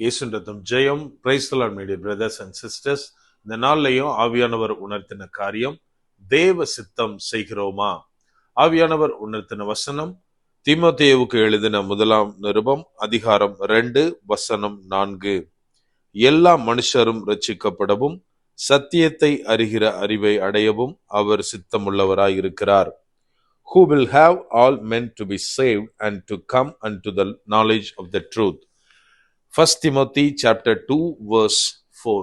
இயேசுவின் ரத்தம் ஜெயம். Praise the Lord my dear brothers and sisters. இந்த நாள்லையும் ஆவியானவர் உணர்த்தின காரியம், தேவ சித்தம் செய்கிறோமா? ஆவியானவர் உணர்த்தின வசனம் தீமோத்தேயுவுக்கு எழுதின 1 நிருபம் அதிகாரம் 2 வசனம் 4. எல்லா மனுஷரும் ரட்சிக்கப்படவும் சத்தியத்தை அறிகிற அறிவை அடையவும் அவர் சித்தமுள்ளவராய் இருக்கிறார். Who will have all men to be saved and to come unto the knowledge of the truth. 1 Timothy chapter 2 verse 4.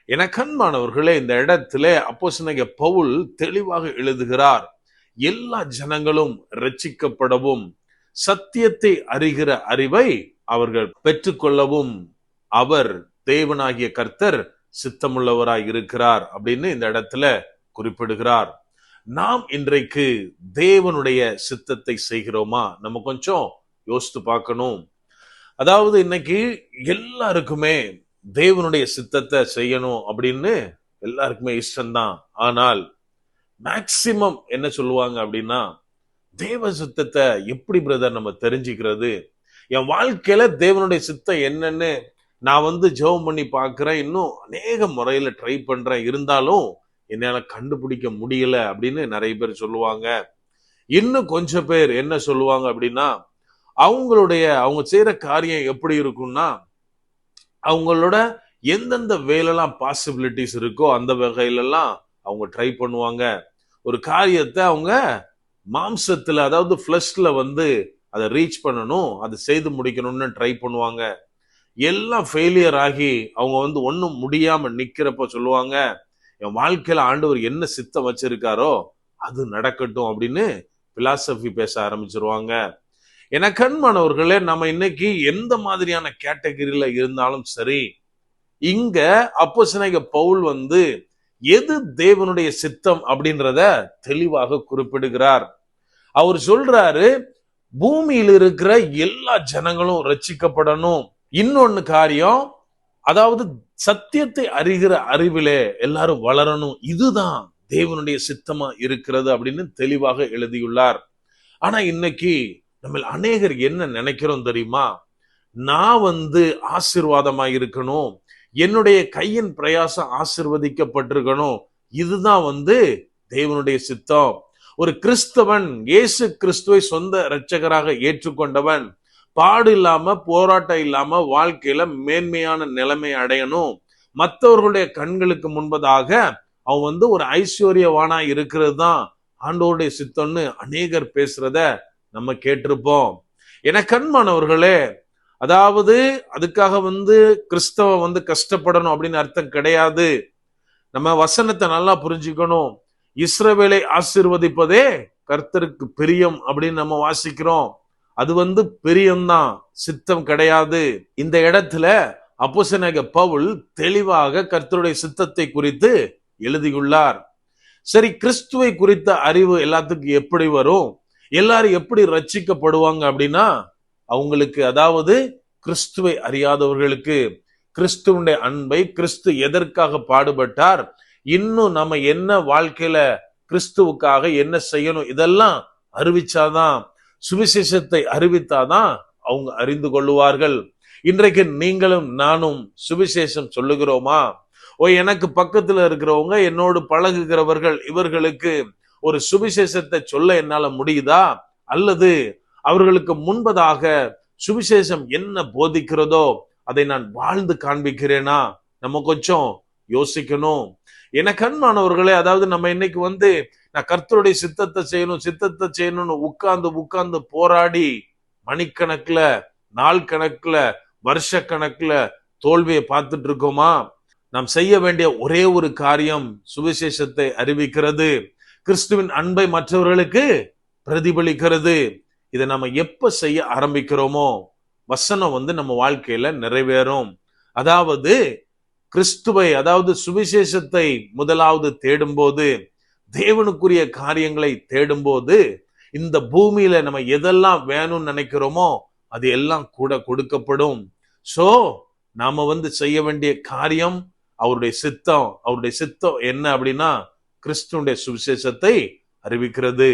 என கண்மானவர்களே, இந்த இடத்திலே அப்போஸ்தலனாகிய பவுல் தெளிவாக எழுதுகிறார், எல்லா ஜனங்களும் ரட்சிக்கப்படவும் சத்தியத்தை அறிகிற அறிவை அவர்கள் பெற்றுக்கொள்ளவும் அவர் தேவனாகிய கர்த்தர் சித்தமுள்ளவராய் இருக்கிறார் அப்படின்னு இந்த இடத்துல குறிப்பிடுகிறார். நாம் இன்றைக்கு தேவனுடைய சித்தத்தை செய்கிறோமா? நம்ம கொஞ்சம் யோசித்து பார்க்கணும். அதாவது இன்னைக்கு எல்லாருக்குமே தேவனுடைய சித்தத்தை செய்யணும் அப்படின்னு எல்லாருக்குமே இஷ்டம்தான். ஆனால் மேக்சிமம் என்ன சொல்லுவாங்க அப்படின்னா, தேவ சித்தத்தை எப்படி பிரதர் நம்ம தெரிஞ்சுக்கிறது? என் வாழ்க்கையில தேவனுடைய சித்தம் என்னன்னு நான் ஜெபம் பண்ணி பார்க்கிறேன், இன்னும் அநேக முறையில ட்ரை பண்றேன், இருந்தாலும் என்னால கண்டுபிடிக்க முடியல அப்படின்னு நிறைய பேர் சொல்லுவாங்க. இன்னும் கொஞ்சம் பேர் என்ன சொல்லுவாங்க அப்படின்னா, அவங்க செய்யற காரியம் எப்படி இருக்கும்னா, அவங்களோட எந்தெந்த வேலைலாம் பாசிபிலிட்டிஸ் இருக்கோ அந்த வகையிலெல்லாம் அவங்க ட்ரை பண்ணுவாங்க. ஒரு காரியத்தை அவங்க மாம்சத்துல, அதாவது ஃபிளஷ்ல அதை ரீச் பண்ணணும், அதை செய்து முடிக்கணும்னு ட்ரை பண்ணுவாங்க. எல்லாம் ஃபெயிலியர் ஆகி அவங்க ஒன்றும் முடியாம நிக்கிறப்ப சொல்லுவாங்க, என் வாழ்க்கையில ஆண்டவர் என்ன சித்தம் வச்சிருக்காரோ அது நடக்கட்டும் அப்படின்னு பிலாசபி பேச ஆரம்பிச்சிருவாங்க. என கண்மானவர்களே, நம்ம இன்னைக்கு எந்த மாதிரியான கேட்டகரியில இருந்தாலும் சரி, இங்க அப்போஸ்தலனாகிய பவுல் எது தேவனுடைய சித்தம் அப்படின்றத தெளிவாக குறிப்பிடுகிறார். அவர் சொல்றாரு, பூமியில் இருக்கிற எல்லா ஜனங்களும் ரட்சிக்கப்படணும். இன்னொன்னு காரியம், அதாவது சத்தியத்தை அறிகிற அறிவிலே எல்லாரும் வளரணும். இதுதான் தேவனுடைய சித்தமா இருக்கிறது அப்படின்னு தெளிவாக எழுதியுள்ளார். ஆனா இன்னைக்கு நம்ம அநேகர் என்ன நினைக்கிறோம் தெரியுமா? நான் ஆசீர்வாதமா இருக்கணும், என்னுடைய கையின் பிரயாசம் ஆசீர்வதிக்கப்பட்டிருக்கணும், இதுதான் தேவனுடைய சித்தம். ஒரு கிறிஸ்தவன், இயேசு கிறிஸ்துவை சொந்த இரட்சகராக ஏற்றுக்கொண்டவன், பாடு இல்லாம போராட்டம் இல்லாம வாழ்க்கையில மேன்மையான நிலைமை அடையணும், மற்றவர்களுடைய கண்களுக்கு முன்பதாக அவன் ஒரு ஐஸ்வர்யவானா இருக்கிறது தான் ஆண்டவருடைய சித்தம்னு அநேகர் பேசுறத நம்ம கேட்டிருப்போம். என கண்மானவர்களே, அதாவது அதுக்காக கிறிஸ்தவ கஷ்டப்படணும் அப்படின்னு அர்த்தம் கிடையாது. நம்ம வசனத்தை நல்லா புரிஞ்சுக்கணும். இஸ்ரவேலை ஆசீர்வதிப்பதே கர்த்தருக்கு பிரியம் அப்படின்னு நம்ம வாசிக்கிறோம். அது பிரியம்தான், சித்தம் கிடையாது. இந்த இடத்துல அப்போஸ்தலனாகிய பவுல் தெளிவாக கர்த்தருடைய சித்தத்தை குறித்து எழுதியுள்ளார். சரி, கிறிஸ்துவை குறித்த அறிவு எல்லாத்துக்கும் எப்படி வரும்? எல்லாரும் எப்படி ரட்சிக்கப்படுவாங்க அப்படின்னா, அவங்களுக்கு, அதாவது கிறிஸ்துவை அறியாதவர்களுக்கு கிறிஸ்துவனுடைய அன்பை, கிறிஸ்து எதற்காக பாடுபட்டார், இன்னும் நம்ம என்ன வாழ்க்கையில கிறிஸ்துவுக்காக என்ன செய்யணும், இதெல்லாம் அறிவிச்சாதான், சுவிசேஷத்தை அறிவித்தாதான் அவங்க அறிந்து கொள்ளுவார்கள். இன்றைக்கு நீங்களும் நானும் சுவிசேஷம் சொல்லுகிறோமா? எனக்கு பக்கத்துல இருக்கிறவங்க, என்னோடு பழகுகிறவர்கள், இவர்களுக்கு ஒரு சுவிசேஷத்தை சொல்ல என்னால முடியுதா? அல்லது அவர்களுக்கு முன்பதாக சுவிசேஷம் என்ன போதிக்கிறதோ அதை நான் வாழ்ந்து காண்பிக்கிறேனா? நம்ம கொஞ்சம் யோசிக்கணும். என கண்மானவர்களே, அதாவது நம்ம இன்னைக்கு நான் கர்த்தருடைய சித்தத்தை செய்யணும்னு உட்கார்ந்து போராடி மணிக்கணக்குல, நாள் கணக்குல, வருஷ கணக்குல தோல்வியை பார்த்துட்டு இருக்கோமா? நாம் செய்ய வேண்டிய ஒரே ஒரு காரியம் சுவிசேஷத்தை அறிவிக்கிறது, கிறிஸ்துவின் அன்பை மற்றவர்களுக்கு பிரதிபலிக்கிறது. இதை நம்ம எப்ப செய்ய ஆரம்பிக்கிறோமோ வசனம் நம்ம வாழ்க்கையில நிறைவேறும். அதாவது கிறிஸ்துவை, அதாவது சுவிசேஷத்தை முதலாவது தேடும்போது, தேவனுக்குரிய காரியங்களை தேடும்போது, இந்த பூமியில நம்ம எதெல்லாம் வேணும்னு நினைக்கிறோமோ அது எல்லாம் கூட கொடுக்கப்படும். சோ நாம செய்ய வேண்டிய காரியம் அவருடைய சித்தம். அவருடைய சித்தம் என்ன அப்படின்னா, கிறிஸ்துவுடைய சுவிசேஷத்தை அறிவிக்கிறது.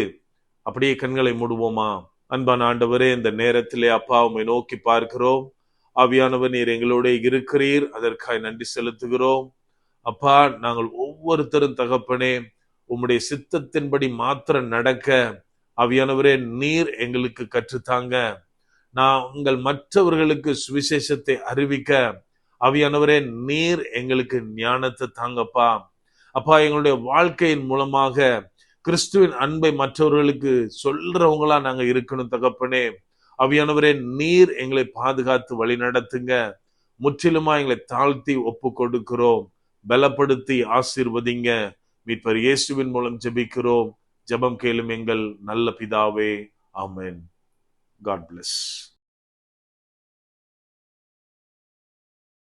அப்படியே கண்களை மூடுவோமா? அன்பான ஆண்டவரே, இந்த நேரத்திலே அப்பா உம்மை நோக்கி பார்க்கிறோம். ஆவியானவர் நீர் எங்களோட இருக்கிறீர், அதற்காக நன்றி செலுத்துகிறோம். அப்பா, நாங்கள் ஒவ்வொருத்தரும் தகப்பனே உம்முடைய சித்தத்தின்படி மாத்திரம் நடக்க ஆவியானவரே நீர் எங்களுக்கு கற்றுத்தாங்க. நாங்கள் மற்றவர்களுக்கு சுவிசேஷத்தை அறிவிக்க ஆவியானவரே நீர் எங்களுக்கு ஞானத்தை தாங்கப்பா. அப்பா, எங்களுடைய வாழ்க்கையின் மூலமாக கிறிஸ்துவின் அன்பை மற்றவர்களுக்கு சொல்றவங்களா நாங்க இருக்கணும் தகப்பனே. ஆவியானவரே நீர் எங்களை பாதுகாத்து வழி நடத்துங்க. முற்றிலுமா எங்களை தாழ்த்தி ஒப்பு கொடுக்கிறோம். பலப்படுத்தி ஆசீர்வதிங்க. மீட்பர் இயேசுவின் மூலம் ஜெபிக்கிறோம். ஜெபம் கேளும் எங்கள் நல்ல பிதாவே. ஆமென். God bless.